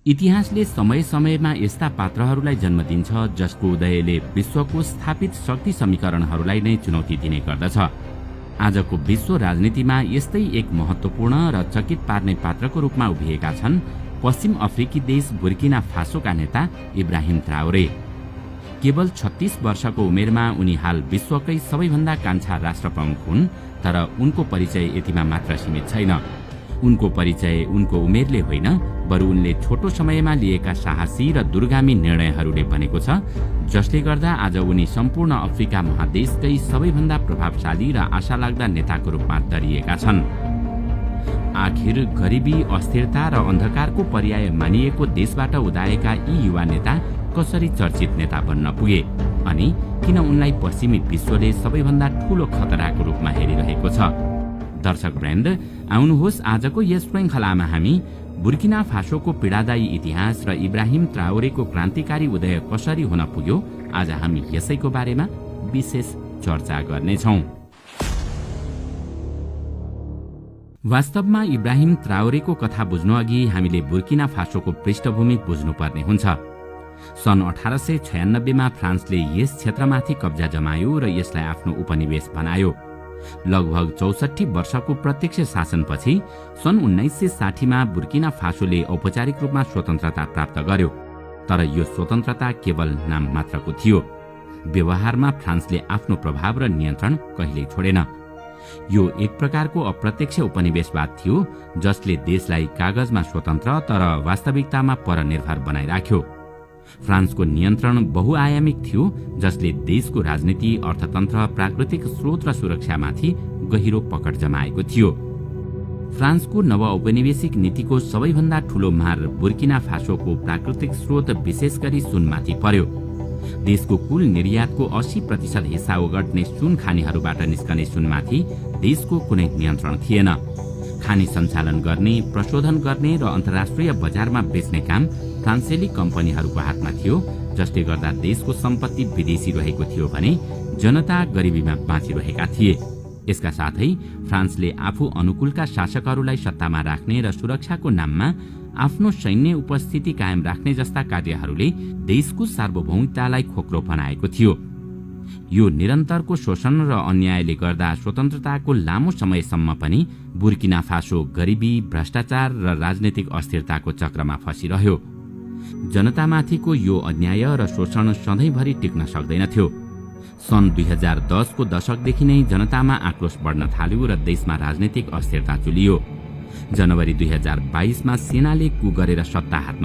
इतिहासले समय समयमा यस्ता पात्रहरूलाई जन्म दिन्छ जसको उदयले विश्वको स्थापित शक्ति समीकरणहरूलाई नै चुनौती दिने गर्दछ। आजको विश्व राजनीतिमा यस्तै एक महत्त्वपूर्ण र चकित पार्ने पात्रको रूपमा उभिएका छन् पश्चिम अफ्रिकी देश बुर्किना फासोका नेता इब्राहिम ट्राओरे। केवल 36 वर्षको उमेरमा उनी हाल विश्वकै सबैभन्दा कान्छा राष्ट्रप्रमुख हुन्, तर उनको परिचय यतिमा मात्र सीमित छैन। उनको परिचय उनको उमेरले होइन, बरु उनले छोटो समयमा लिएका साहसी र दूरगामी निर्णयहरूले बनेको छ, जसले गर्दा आज उनी सम्पूर्ण अफ्रिका महादेशकै सबैभन्दा प्रभावशाली र आशालाग्दा नेताको रूपमा दरिएका छन्। आखिर गरिबी, अस्थिरता र अन्धकारको पर्याय मानिएको देशबाट उदाएका यी युवा नेता कसरी चर्चित नेता बन्न पुगे अनि किन उनलाई पश्चिमी विश्वले सबैभन्दा ठूलो खतराको रूपमा हेरिरहेको छ? दर्शक वृन्द, आउनुहोस् आजको यस श्रृङ्खलामा हामी बुर्किना फासोको पीडादायी इतिहास र इब्राहिम ट्राओरेको क्रान्तिकारी उदय कसरी हुन पुग्यो, आज हामी यसैको बारेमा विशेष चर्चा गर्नेछौँ। वास्तवमा इब्राहिम ट्राओरेको कथा बुझ्नु अघि हामीले बुर्किना फासोको पृष्ठभूमि बुझ्नुपर्ने हुन्छ। सन् 1896 मा फ्रान्सले यस क्षेत्रमाथि कब्जा जमायो र यसलाई आफ्नो उपनिवेश बनायो। लगभग 64 वर्षको प्रत्यक्ष शासनपछि सन् 1960 मा बुर्किना फासोले औपचारिक रूपमा स्वतन्त्रता प्राप्त गर्यो, तर यो स्वतन्त्रता केवल नाम मात्रको थियो। व्यवहारमा फ्रान्सले आफ्नो प्रभाव र नियन्त्रण कहिल्यै छोडेन। यो एक प्रकारको अप्रत्यक्ष उपनिवेशवाद थियो जसले देशलाई कागजमा स्वतन्त्र तर वास्तविकतामा परनिर्भर बनाइराख्यो। फ्रान्सको नियन्त्रण बहुआयामिक थियो जसले देशको राजनीति, अर्थतन्त्र, प्राकृतिक स्रोत र सुरक्षामाथि गहिरो पकड जमाएको थियो। फ्रान्सको नवऔपनिवेशिक नीतिको सबैभन्दा ठूलो मार बुर्किना फासोको प्राकृतिक स्रोत विशेष गरी सुनमाथि पर्यो। देशको कुल निर्यातको 80% हिस्सा ओगट्ने सुन खानीहरूबाट निस्कने सुनमाथि देशको कुनै नियन्त्रण थिएन। खानी सञ्चालन गर्ने, प्रशोधन गर्ने र अन्तर्राष्ट्रिय बजारमा बेच्ने काम फ्रान्सेली कम्पनीहरूको हातमा थियो, जसले गर्दा देशको सम्पत्ति विदेशी रहेको थियो भने जनता गरिबीमा बाँचिरहेका थिए। यसका साथै फ्रान्सले आफू अनुकूलका शासकहरूलाई सत्तामा राख्ने र सुरक्षाको नाममा आफ्नो सैन्य उपस्थिति कायम राख्ने जस्ता कार्यहरूले देशको सार्वभौमिकतालाई खोक्रो बनाएको थियो। यो निरन्तरको शोषण र अन्यायले गर्दा स्वतन्त्रताको लामो समयसम्म पनि बुर्किना फासो गरिबी, भ्रष्टाचार र राजनीतिक अस्थिरताको चक्रमा फसिरह्यो। जनतामाथिको यो अन्याय र शोषण सधैँभरि टिक्न सक्दैनथ्यो। सन् 2010 को दशकदेखि नै जनतामा आक्रोश बढ्न थाल्यो र देशमा राजनीतिक अस्थिरता चुलियो। जनवरी 2022 मा सेनाले कु गरेर सत्ता हातमा